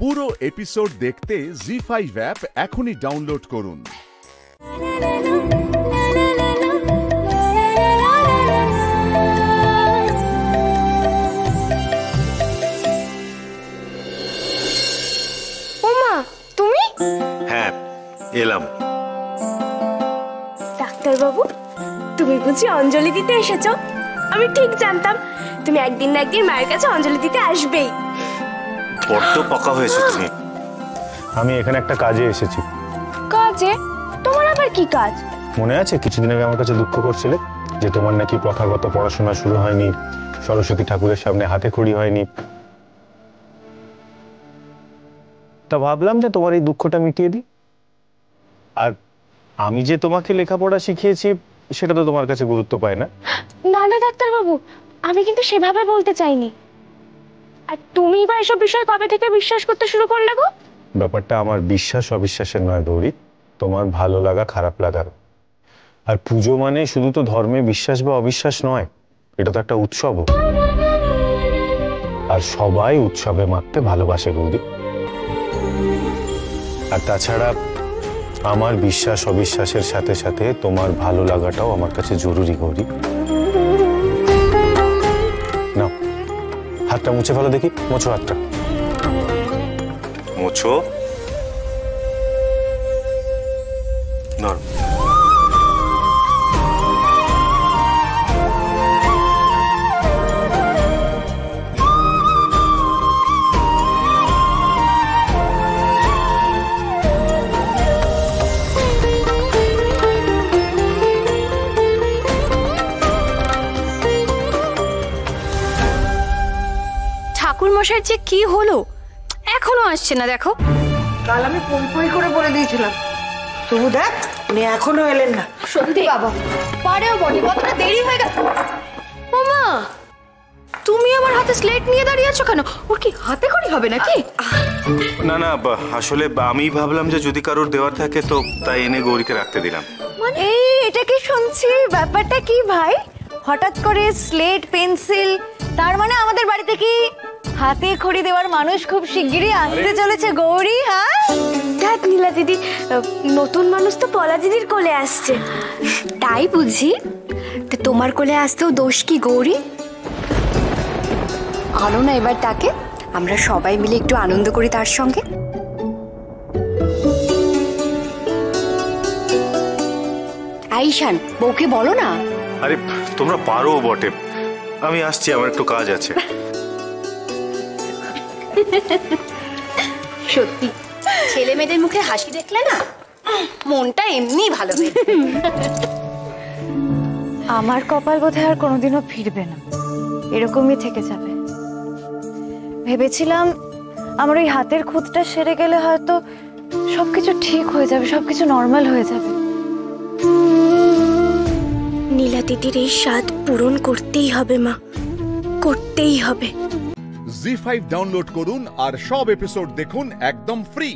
পুরো এপিসোড দেখতে জি5 অ্যাপ এখনই ডাউনলোড করুন। ওমা, তুমি? হ্যাঁ, এলাম। ডাক্তার বাবু, তুমি বুঝি অঞ্জলি দিতে এসেছো? আমি ঠিক জানতাম তুমি একদিন না একদিন মায়ের কাছে অঞ্জলি দিতে আসবেই। বড্ড পাকা হয়েছে তুমি। আমি এখানে একটা কাজে এসেছি। কাজে? তোমার আবার কি কাজ? মনে আছে কিছুদিন আগে আমার কাছে দুঃখ করছিলে যে তোমার নাকি প্রথাগত পড়াশোনা শুরু হয়নি, সরস্বতী ঠাকুরের সামনে হাতে খড়ি হয়নি। তা ভাবলাম যে তোমার এই দুঃখটা মিটিয়ে দিই। আর আমি যে তোমাকে লেখাপড়া শিখিয়েছি সেটা তো তোমার কাছে গুরুত্ব পায় না। না না ডাক্তার বাবু, আমি কিন্তু সেভাবে বলতে চাইনি। আর তুমি বা এসব বিষয় কবে থেকে বিশ্বাস করতে শুরু করলে গো? ব্যাপারটা আমার বিশ্বাস অবিশ্বাসের নয় গৌরী, তোমার ভালো লাগা খারাপ লাগার। আর পুজো মানে শুধু তো ধর্মে বিশ্বাস বা অবিশ্বাস নয়, এটা তো একটা উৎসব। আর সবাই উৎসবে মারতে ভালোবাসে গৌরী। আর তাছাড়া আমার বিশ্বাস অবিশ্বাসের সাথে সাথে তোমার ভালো লাগাটাও আমার কাছে জরুরি গৌরী। না, হাতটা মুছে ফেলো দেখি, মোছো হাতটা। মোছো নর। ঠাকুর মশাইয়ের যে কি হলো, এখনো আসছে না। দেখো, কাল আমি পই করে বলে দিয়েছিলাম, তবু দেখ উনি এখনো এলেন না। সত্যি বাবা, পারেও বটে, কতটা দেরি হয়ে গেল। ওমা, তুমি আমার হাতে স্লেট নিয়ে দাঁড়িয়ে আছো কেন? ওর কি হাতে খড়ি হবে নাকি? না না, আসলে আমি ভাবলাম যে যদি কারোর দেওয়ার থাকে তো তাই এনে গৌরীকে রাখতে দিলাম। এই এটা কি শুনছি? ব্যাপারটা কি ভাই? হঠাৎ করে স্লেট পেন্সিল, তার মানে আমাদের বাড়িতে কি হাতে খড়ি দেওয়ার মানুষ খুব শিগগিরই আসতে চলেছে গৌরী? হ্যাঁ দেখ নীলা দিদি, নতুন মানুষ তো পলা দিদির কোলে আসছে। তাই বুঝি? তো তোমার কোলে আসতেও দোষ কি গৌরী? আনো না এবার তাকে, আমরা সবাই মিলে একটু আনন্দ করি তার সঙ্গে। আইশান, বউকে বলো না। আরে তোমরা পারো বটে, আমি আসছি, আমার একটু কাজ আছে। সত্যি ছেলে মেয়েদের মুখে হাসি দেখলে না মনটা এমনি ভালো হয়ে যায়। আমার কপাল বোধহয় আর কোনোদিনও ফিরবে না, এরকমই থেকে যাবে। ভেবেছিলাম আমার ওই হাতের খুঁতটা সেরে গেলে হয়তো সবকিছু ঠিক হয়ে যাবে, সবকিছু নর্মাল হয়ে যাবে। নীলা দিদির এই স্বাদ পূরণ করতেই হবে মা, করতেই হবে। জি5 ডাউনলোড করুন আর সব এপিসোড দেখুন একদম ফ্রি।